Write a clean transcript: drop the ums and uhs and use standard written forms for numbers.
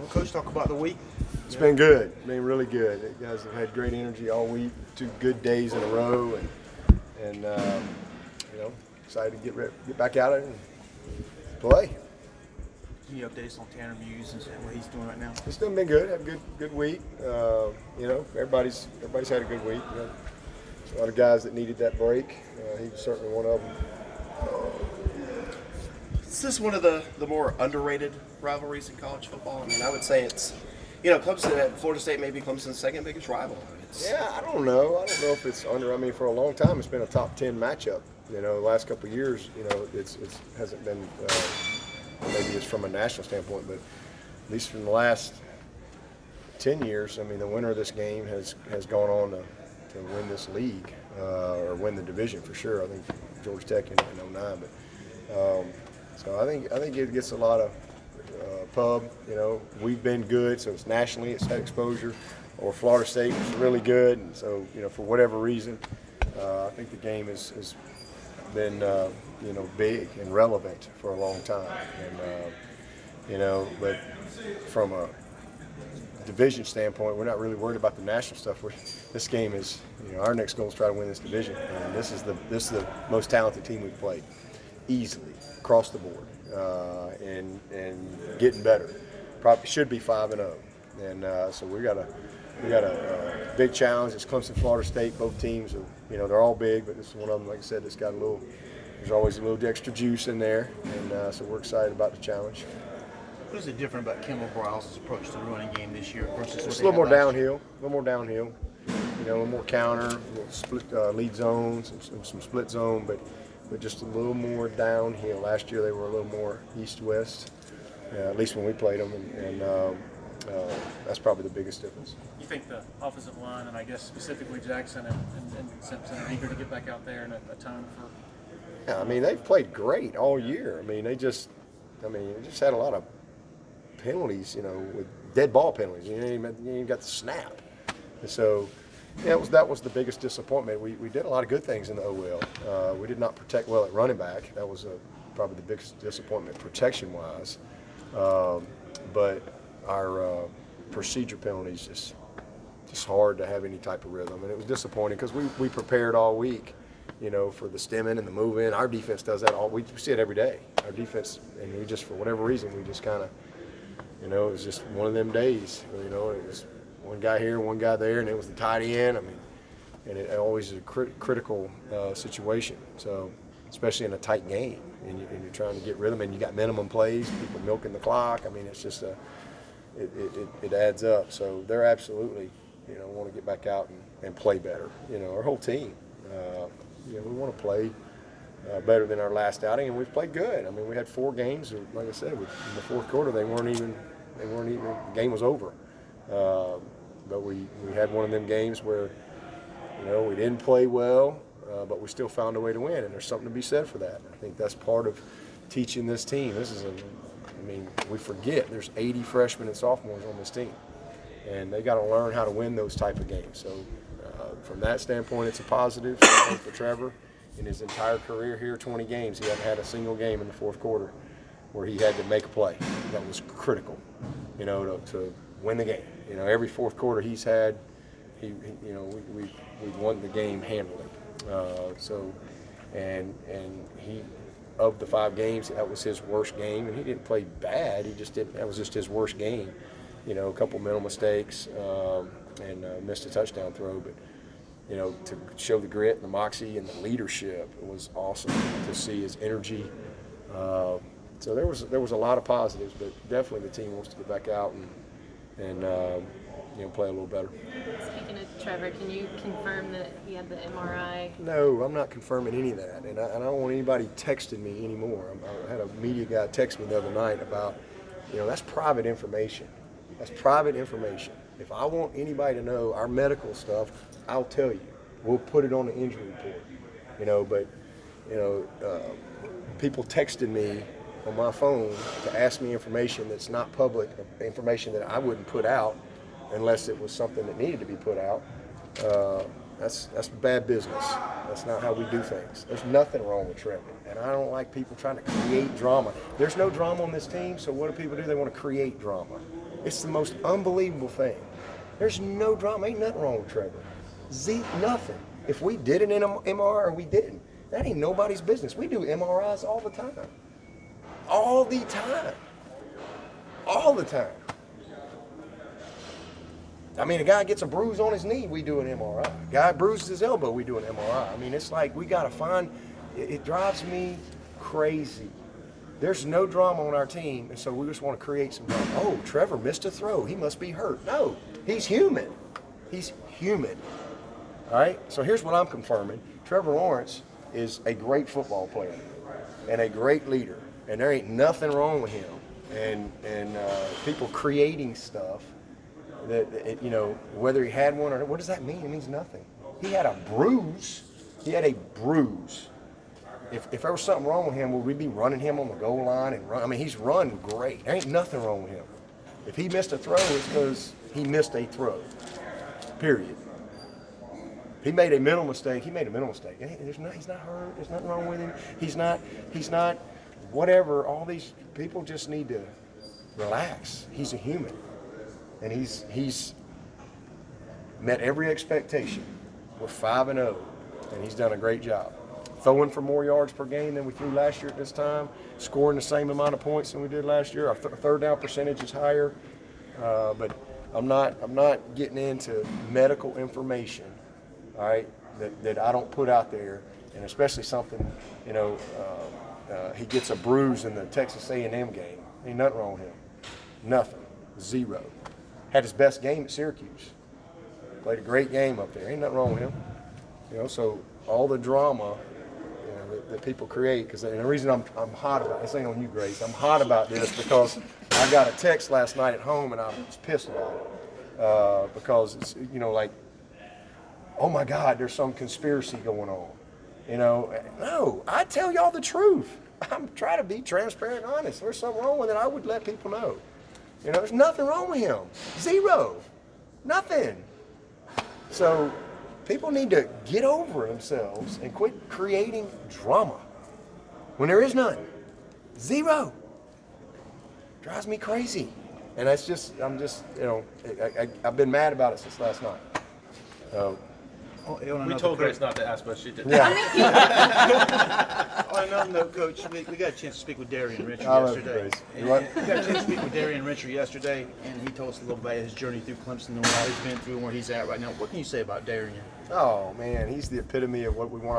Well, Coach, talk about the week. It's been good. It's been really good. You guys have had great energy all week. 2 good days in a row, and excited to get back out there and play. Can you update us on Tanner Muse and what he's doing right now? It's still been good. Have a good week. Everybody's had a good week. A lot of guys that needed that break. He was certainly one of them. Is this one of the more underrated rivalries in college football? I mean, I would say it's, Clemson at Florida State may be Clemson's second biggest rival. Yeah, I don't know. I don't know if it's under. I mean, for a long time, it's been a top 10 matchup. The last couple of years, it hasn't been. Maybe it's from a national standpoint, but at least from the last 10 years, I mean, the winner of this game has gone on to win this league or win the division for sure. I think Georgia Tech in 09, but so I think it gets a lot of pub. We've been good, so it's nationally, it's had exposure. Or Florida State was really good, and so for whatever reason, I think the game has been big and relevant for a long time, and but from a division standpoint, we're not really worried about the national stuff. This game is, our next goal is try to win this division, and this is the most talented team we've played, easily across the board, and getting better. Probably should be 5-0, and so we got a big challenge. It's Clemson, Florida State. Both teams are, they're all big, but this is one of them. Like I said, it's got there's always a little extra juice in there, and so we're excited about the challenge. What is it different about Kimball Brouse's approach to the running game this year versus It's a little more downhill. A little more counter, a little split lead zones, some split zone, but just a little more downhill. Last year they were a little more east-west, at least when we played them, and that's probably the biggest difference. You think the offensive line, and I guess specifically Jackson and Simpson, are eager to get back out there and a tone for? Yeah, I mean, they've played great all year. I mean, they just had a lot of penalties, with dead ball penalties. You ain't even got the snap. And so, that was the biggest disappointment. We did a lot of good things in the OL. We did not protect well at running back. That was probably the biggest disappointment protection-wise. But our procedure penalties just hard to have any type of rhythm, and it was disappointing because we prepared all week, for the stemming and the moving. Our defense does that we see it every day. Our defense, and we just, for whatever reason, we just kind of, it was just one of them days. It was one guy here, one guy there, and it was the tight end. I mean, and it always is a critical situation. So, especially in a tight game, and you're trying to get rhythm, and you got minimum plays, people milking the clock. I mean, it's just it adds up. So they're absolutely, want to get back out and play better. Our whole team, we want to play better than our last outing, and we've played good. I mean, we had 4 games. Like I said, in the fourth quarter, they weren't even. The game was over. But we had one of them games where, we didn't play well, but we still found a way to win, and there's something to be said for that. I think that's part of teaching this team. We forget there's 80 freshmen and sophomores on this team, and they got to learn how to win those type of games. So from that standpoint, it's a positive for Trevor. In his entire career here, 20 games, he hadn't had a single game in the fourth quarter where he had to make a play that was critical, to win the game. Every fourth quarter he's had, we've won the game handily. And he, of the 5 games, that was his worst game, and he didn't play bad. He just didn't. That was just his worst game. A couple mental mistakes and missed a touchdown throw, but. To show the grit and the moxie and the leadership, it was awesome to see his energy. So there was a lot of positives, but definitely the team wants to get back out and play a little better. Speaking of Trevor, can you confirm that he had the MRI? No, I'm not confirming any of that, and I don't want anybody texting me anymore. I had a media guy text me the other night about, that's private information. That's private information. If I want anybody to know our medical stuff, I'll tell you. We'll put it on the injury report. People texted me on my phone to ask me information that's not public, information that I wouldn't put out unless it was something that needed to be put out. That's bad business. That's not how we do things. There's nothing wrong with Trevor, and I don't like people trying to create drama. There's no drama on this team, so what do people do? They want to create drama. It's the most unbelievable thing. There's no drama. Ain't nothing wrong with Trevor. Nothing. If we did an MRI or we didn't, that ain't nobody's business. We do MRIs all the time. All the time. All the time. I mean, a guy gets a bruise on his knee, we do an MRI. A guy bruises his elbow, we do an MRI. I mean, it's like we got to find, it drives me crazy. There's no drama on our team, and so we just want to create some drama. Oh, Trevor missed a throw. He must be hurt. No, he's human. He's human. All right? So here's what I'm confirming. Trevor Lawrence is a great football player and a great leader, and there ain't nothing wrong with him. And people creating stuff that, you know, whether he had one or not, what does that mean? It means nothing. He had a bruise. He had a bruise. If there was something wrong with him, would we be running him on the goal line and run? I mean, he's run great. There ain't nothing wrong with him. If he missed a throw, it's because he missed a throw. Period. If he made a mental mistake, he made a mental mistake. He's not hurt. There's nothing wrong with him. He's not whatever. All these people just need to relax. He's a human. And he's met every expectation. We're 5-0, and he's done a great job. Throwing for more yards per game than we threw last year at this time, scoring the same amount of points than we did last year. Our third down percentage is higher, but I'm not getting into medical information, all right, that I don't put out there, and especially something, you know, he gets a bruise in the Texas A&M game. Ain't nothing wrong with him. Nothing. Zero. Had his best game at Syracuse. Played a great game up there. Ain't nothing wrong with him. You know, so all the drama, you know, that people create, because the reason I'm hot about this ain't on you, Grace. I'm hot about this because I got a text last night at home and I was pissed about it because it's, you know, like, oh my God, there's some conspiracy going on. You know, no, I tell y'all the truth. I'm trying to be transparent and honest. If there's something wrong with it, I would let people know. You know, there's nothing wrong with him. Zero. Nothing. So people need to get over themselves and quit creating drama when there is none. Zero. Drives me crazy. And that's just, I'm just, you know, I've been mad about it since last night. We told Grace not to ask, but she did. Yeah. On another note, Coach, we got a chance to speak with Darian Richard I love you, yesterday. Grace. And You what? we got a chance to speak with Darian Richard yesterday, and he told us a little about his journey through Clemson and what he's been through and where he's at right now. What can you say about Darian? Oh, man, he's the epitome of what we want